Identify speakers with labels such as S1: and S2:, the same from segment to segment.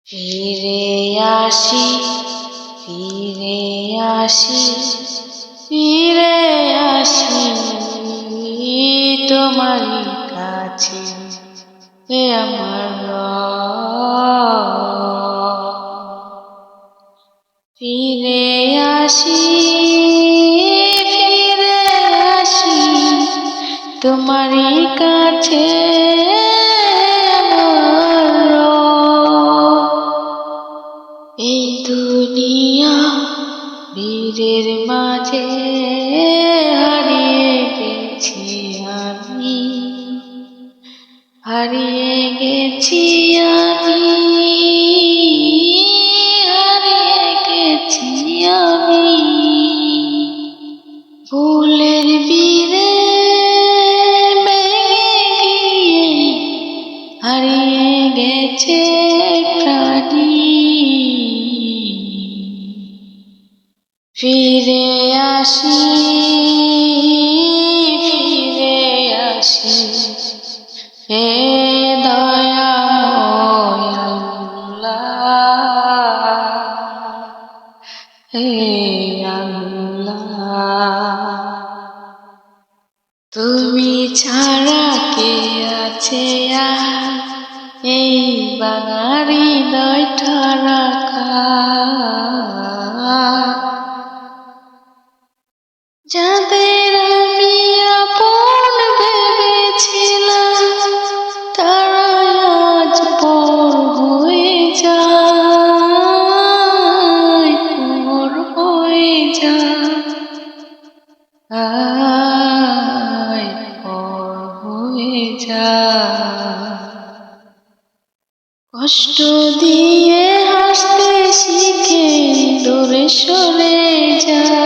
S1: ফিরে আসি, ফিরে আসি, ফিরে আসি তোমারই কাছে, এ আমার ফিরে আসি, ফিরে আসি তোমারই কাছে, এই দুনিয়া ভিড়ের মাঝে হারিয়ে গেছি আমি, হারিয়ে গেছি আমি, হারিয়ে গেছি আমি, ফুলের বীরে ভেঙে গিয়ে হারিয়ে গেছে প্রাণী। ফিরে আসি, ফিরে আসি, হে দয়াময় আল্লাহ, হে আল্লাহ। তুমি ছাড়া কে আছে আর এই বাঙালি হৃদয়টা রাখা, যাদের আমি আপন ভেবেছিলাম তারা আজ পর হয়ে যায়, পর হয়ে যায়, পর হয়ে যায়। কষ্ট দিয়ে হাসতে শিখে দূরে সরে যায়,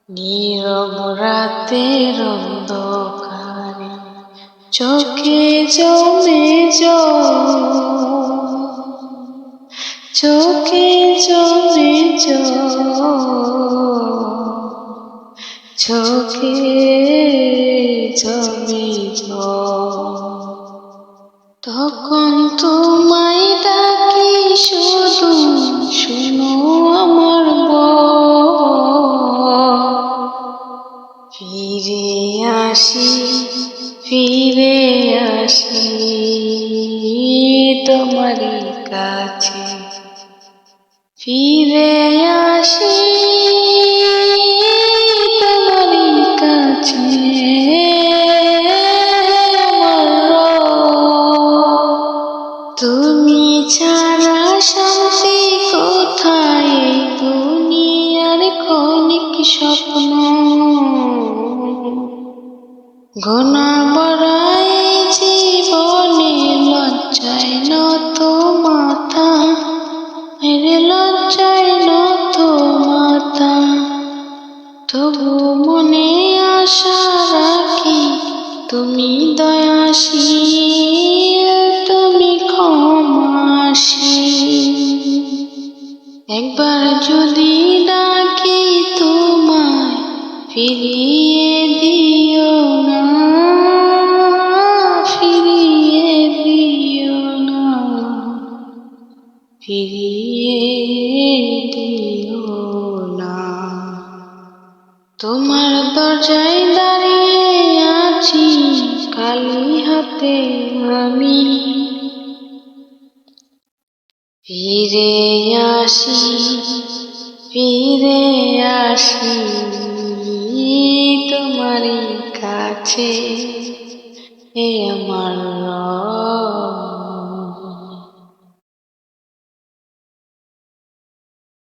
S1: নীরব রাতের অন্ধকারে চোখে জমে জল, চোখে জমে জল, চোখে জমে জল। তখন তোমায় ডাকি শুধু শোনো আমার ফিরে আসি, ফিরে আসি তোমারই কাছে, ফিরে আসি তোমারই কাছে, তুমি ছাড়া শান্তি কোথায় দুনিয়ার ক্ষণিক স্বপ্ন, গোনা বড়াই জীবনে লজ্জায় নত মাথা, মেরে লজ্জায় নত মাথা, তবু মনে আশা রাখি তুমি দয়াশীল, তুমি ক্ষমাশীল, একবার যদি ডাকি তোমায় ফিরিয়ে দিও না, ফিরিয়ে দিও না, ফিরিয়ে দিও না। তোমার দরজায় দাঁড়িয়ে আছি খালি হাতে আমি, ফিরে আসি, ফিরে আসি তোমারই কাছে, এ আমার